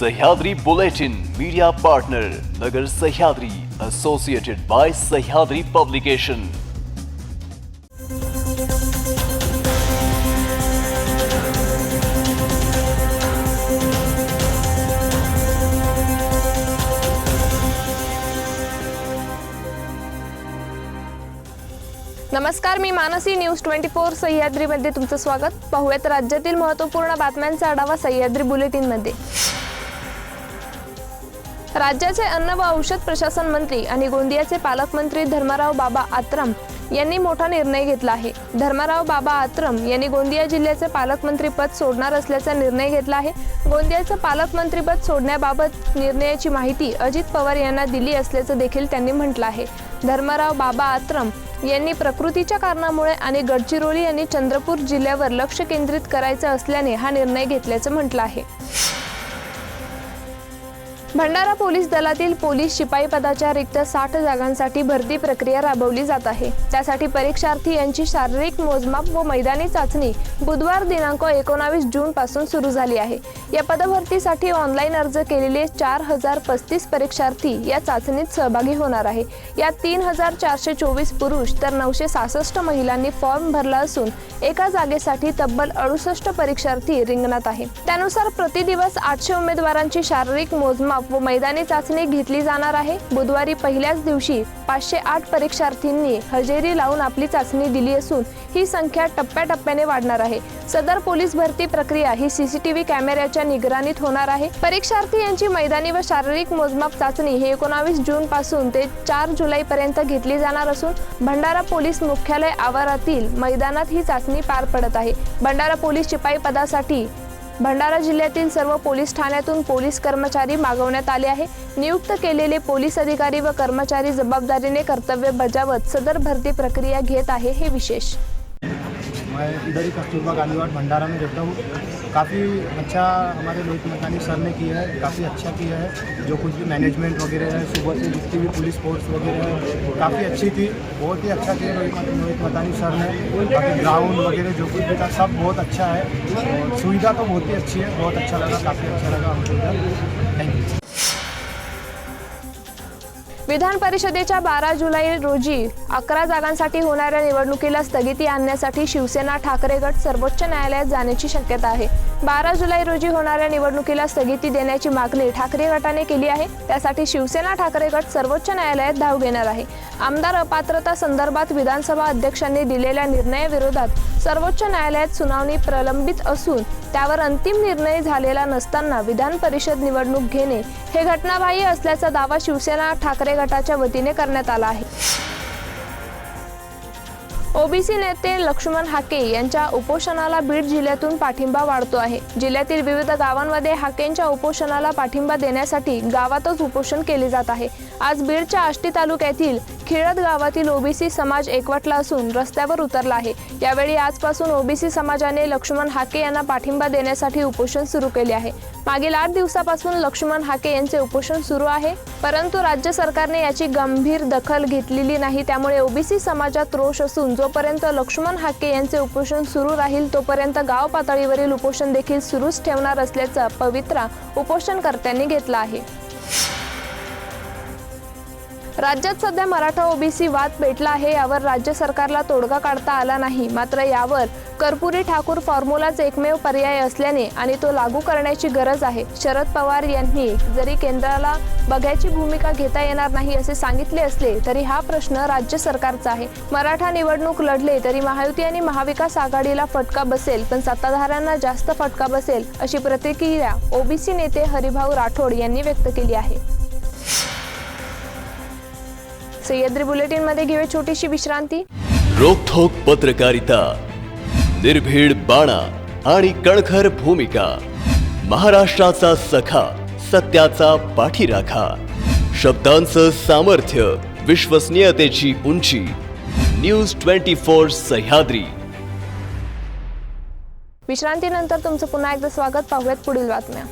Sahyadri bulletin media partner Nagar Sahyadri associated by Sahyadri publication. नमस्कार, मी Mansi news 24 सह्याद्रीमध्ये तुमचं स्वागत। पाहूयात राज्यातील महत्त्वपूर्ण बातम्यांचा आढावा सह्याद्री बुलेटिनमध्ये। राज्याचे अन्न व औषध प्रशासन मंत्री आणि गोंदियाचे पालकमंत्री धर्माराव बाबा आत्रम यांनी मोठा निर्णय घेतला आहे। धर्माराव बाबा आत्रम यांनी गोंदिया जिल्ह्याचे पालकमंत्री पद सोडणार असल्याचा निर्णय घेतला आहे। गोंदियाचे पालकमंत्री पद सोडण्याबाबत निर्णयाची माहिती अजित पवार यांना दिली असल्याचं देखील त्यांनी म्हटलं आहे। धर्माराव बाबा आत्रम यांनी प्रकृतीच्या कारणामुळे आणि गडचिरोली आणि चंद्रपूर जिल्ह्यावर लक्ष केंद्रित करायचं असल्याने हा निर्णय घेतल्याचं म्हटलं आहे। भंडारा पोलीस दलातील पोलीस शिपाई पदाच्या रिक्त 60 जागांसाठी भरती प्रक्रिया राबवली जात आहे। त्यासाठी परीक्षार्थी यांची शारीरिक मोजमाप व मैदानी चाचणी बुधवार दिनांक 19 जून पासून सुरू झाली आहे। या पदभरतीसाठी ऑनलाईन अर्ज केलेले 4035 परीक्षार्थी या चाचणीत सहभागी होणार आहे। यात 3424 पुरुष तर 966 महिलांनी फॉर्म भरला असून एका जागेसाठी तब्बल 68 परीक्षार्थी रिंगणात आहे। त्यानुसार प्रतिदिवस 800 उमेदवारांची शारीरिक मोजमाप व मैदानी चाचणी घेतली जाणार आहे। बुधवारी पहिल्याच दिवशी 508 परीक्षार्थींनी हजेरी लावून आपली चाचणी दिली असून ही संख्या टप्प्याटप्प्याने वाढणार आहे। सदर पोलीस भरती प्रक्रिया ही सीसीटीव्ही कॅमेऱ्याच्या निगराणीत होणार आहे। परीक्षार्थी यांची मैदानी व शारीरिक मोजमाप चाचणी ही 19 जून पासून ते 4 जुलै पर्यंत घेतली जाणार असून भंडारा पोलीस मुख्यालय आवारातील मैदानात ही चाचणी पार पडत आहे। भंडारा पोलीस शिपाई पदासाठी भंडारा जिल्ह्यातील सर्व पोलीस ठाण्यातून पोलीस कर्मचारी मागवण्यात आले आहे। नियुक्त केलेले पोलीस अधिकारी व कर्मचारी जबाबदारीने कर्तव्य बजावत सदर भरती प्रक्रिया घेत आहे। हे विशेष। मैं इधर ही कस्तूरबा गांधीवाड़ भंडारा में रहता हूँ। काफ़ी अच्छा हमारे लोहित मतानी सर ने किया है, काफ़ी अच्छा किया है। जो कुछ भी मैनेजमेंट वगैरह है, सुबह से जितनी भी पुलिस फोर्स वगैरह है, काफ़ी अच्छी थी। बहुत ही अच्छा किया लोहित मतानी सर ने। बाकी ग्राउंड वगैरह जो कुछ भी था सब बहुत अच्छा है और सुविधा तो बहुत ही अच्छी है। बहुत अच्छा लगा, काफ़ी अच्छा लगा हमको इधर। Thank you. विधान परिषदेच्या 12 जुलै रोजी 11 जागांसाठी होणाऱ्या निवडणुकीला स्थगिती आणण्यासाठी शिवसेना ठाकरे गट सर्वोच्च न्यायालयात जाण्याची शक्यता आहे। 12 जुलै रोजी होणाऱ्या निवडणुकीला स्थगिती देण्याची मागणी ठाकरे गटाने केली आहे। त्यासाठी शिवसेना ठाकरे गट सर्वोच्च न्यायालयात धाव घेणार आहे। आमदार अपात्रता संदर्भात विधानसभा अध्यक्षांनी दिलेल्या निर्णयाविरोधात सर्वोच्च न्यायालयात सुनावणी प्रलंबित असून त्यावर अंतिम निर्णय झालेला नसताना विधान परिषद निवडणूक घेणे हे घटनाबाह्य असल्याचा दावा शिवसेना ठाकरे गटाच्या वतीने करण्यात आला आहे। ओबीसी नेते लक्ष्मण हाके यांच्या उपोषणाला बीड जिल्ह्यातून पाठिंबा वाढतो आहे। जिल्ह्यातील विविध गावांमध्ये हाकेंच्या उपोषणाला पाठिंबा देण्यासाठी गावातच उपोषण केले जात आहे। आज बीडच्या आष्टी तालुक्यातील खिळद गावातील ओबीसी समाज एकवटला असून रस्त्यावर उतरला आहे। यावेळी आजपासून ओबीसी समाजाने लक्ष्मण हाके यांना पाठिंबा देण्यासाठी उपोषण सुरू केले आहे। मागील 8 दिवसापासून लक्ष्मण हाके यांचे उपोषण सुरू आहे, परंतु राज्य सरकारने याची गंभीर दखल घेतलेली नाही। त्यामुळे ओबीसी समाजात रोष असून जोपर्यंत लक्ष्मण हाके यांचे उपोषण सुरू राहील तोपर्यंत गाव पातळीवरील उपोषण देखील सुरूच ठेवणार असल्याचा पवित्रा उपोषणकर्त्यांनी घेतला आहे। राज्यात सध्या मराठा ओबीसी वाद पेटला आहे। यावर राज्य सरकारला तोडगा काढता आला नाही। मात्र यावर कर्पुरी ठाकूर फॉर्म्युलाच एकमेव पर्याय असल्याने आणि तो लागू करण्याची गरज आहे। शरद पवार यांनी जरी केंद्राला बघ्याची भूमिका घेता येणार नाही असे सांगितले असले तरी हा प्रश्न राज्य सरकारचा आहे। मराठा निवडणूक लढले तरी महायुती आणि महाविकास आघाडीला फटका बसेल, पण सत्ताधाऱ्यांना जास्त फटका बसेल अशी प्रतिक्रिया ओबीसी नेते हरिभाऊ राठोड यांनी व्यक्त केली आहे। सह्याद्री बुलेटिन मध्ये घेऊया छोटीशी विश्रांती। रोखोक पत्रकारिता, निर्भीड बाणा आणि कणखर भूमिका, महाराष्ट्राचा सखा, सत्याचा पाठीराखा, शब्दांचं सामर्थ्य, विश्वसनीयतेची उंची, न्यूज 24 सह्याद्री। विश्रांतीनंतर तुमचं पुन्हा एकदा स्वागत। पाहूयात पुढील बातम्या।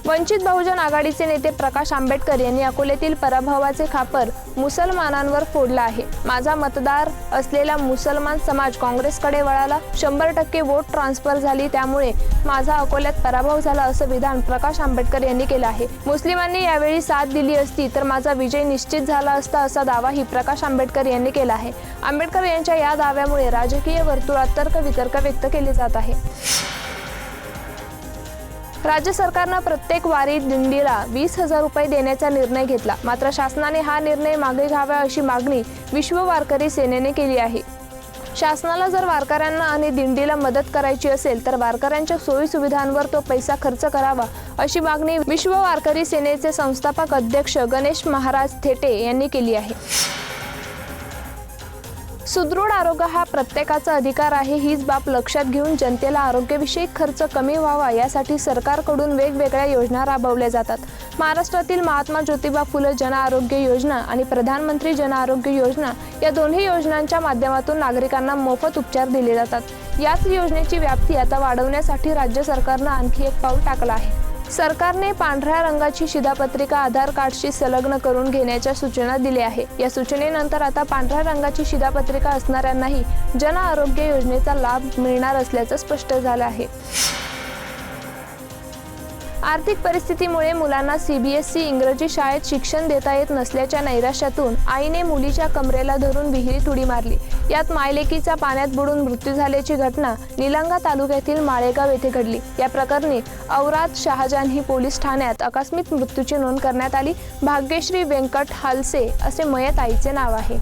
वंचित बहुजन आघाडीचे नेते प्रकाश आंबेडकर यांनी अकोल्यातील पराभवाचे खापर मुसलमानांवर फोडला आहे. माझा मतदार असलेला मुसलमान समाज काँग्रेसकडे वळाला. 100% वोट ट्रान्सफर झाली, त्यामुळे माझा अकोल्यात पराभव झाला, असं विधान प्रकाश आंबेडकर यांनी केलं आहे. मुस्लिमांनी यावेळी साथ दिली असती तर माझा विजय निश्चित झाला असता, असा दावाही प्रकाश आंबेडकर यांनी केला आहे. आंबेडकर यांच्या या दाव्यामुळे राजकीय वर्तुळात तर्कवितर्क व्यक्त केले जात आहे. राज्य सरकारनं प्रत्येक वारी दिंडीला 20,000 रुपये देण्याचा निर्णय घेतला. मात्र शासनाने हा निर्णय मागे घ्यावा अशी मागणी विश्व वारकरी सेनेने केली आहे. शासनाला जर वारकऱ्यांना आणि दिंडीला मदत करायची असेल तर वारकऱ्यांच्या सोयी सुविधांवर तो पैसा खर्च करावा, अशी मागणी विश्व वारकरी सेनेचे संस्थापक अध्यक्ष गणेश महाराज थेटे यांनी केली आहे. सुदृढ आरोग्य हा प्रत्येकाचा अधिकार आहे. हीच बाब लक्षात घेऊन जनतेला आरोग्यविषयक खर्च कमी व्हावा यासाठी सरकारकडून वेगवेगळ्या योजना राबवल्या जातात. महाराष्ट्रातील महात्मा ज्योतिबा फुले जन आरोग्य योजना आणि प्रधानमंत्री जन आरोग्य योजना या दोन्ही योजनांच्या माध्यमातून नागरिकांना मोफत उपचार दिले जातात. याच योजनेची व्याप्ती आता वाढवण्यासाठी राज्य सरकारनं आणखी एक पाऊल टाकलं आहे. सरकारने पांढऱ्या रंगाची शिधापत्रिका आधार कार्डशी संलग्न करून घेण्याच्या सूचना दिल्या आहे. या सूचनेनंतर आता पांढऱ्या रंगाची शिधापत्रिका असणाऱ्यांनाही जन आरोग्य योजनेचा लाभ मिळणार असल्याचं स्पष्ट झालं आहे. आर्थिक परिस्थितीमुळे मुलांना CBSE इंग्रजी शाळेत शिक्षण देता येत नसल्याच्या नैराश्यातून आईने मुलीच्या कमरेला धरून विहिरीत उडी मारली. यात मायलेकीचा पाण्यात बुडून मृत्यू झाल्याची घटना निलंगा तालुक्यातील माळेगाव येथे घडली. या प्रकरणी औराद शहाजहानी पोलीस ठाण्यात आकस्मिक मृत्यूची नोंद करण्यात आली. भाग्यश्री व्यंकट हालसे असे मयत आईचे नाव आहे.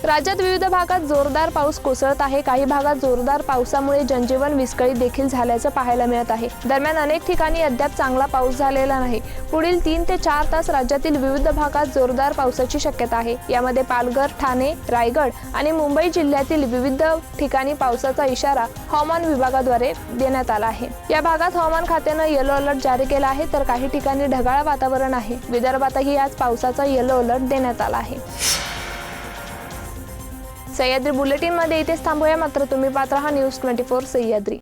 राज्यात विविध भागात जोरदार पाऊस कोसळत आहे. काही भागात जोरदार पावसामुळे जनजीवन विस्कळीत देखील झाल्याचं पाहायला मिळत आहे. दरम्यान अनेक ठिकाणी अद्याप चांगला पाऊस झालेला नाही. पुढील 3 ते 4 तास राज्यातील विविध भागात जोरदार पावसाची शक्यता आहे. यामध्ये पालघर, ठाणे, रायगड आणि मुंबई जिल्ह्यातील विविध ठिकाणी पावसाचा इशारा हवामान विभागाद्वारे देण्यात आला आहे. या भागात हवामान खात्यानं येलो अलर्ट जारी केला आहे, तर काही ठिकाणी ढगाळ वातावरण आहे. विदर्भातही आज पावसाचा येलो अलर्ट देण्यात आला आहे. सह्याद्री बुलेटिन मध्ये इथेच थांबूया. मात्र तुम्ही पाहत रहा न्यूज 24 सह्याद्री.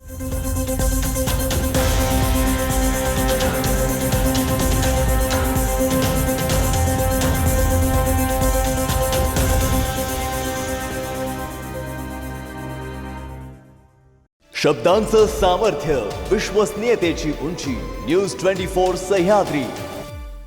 शब्दांचं सामर्थ्य, विश्वसनीयतेची उंची. न्यूज 24 सह्याद्री.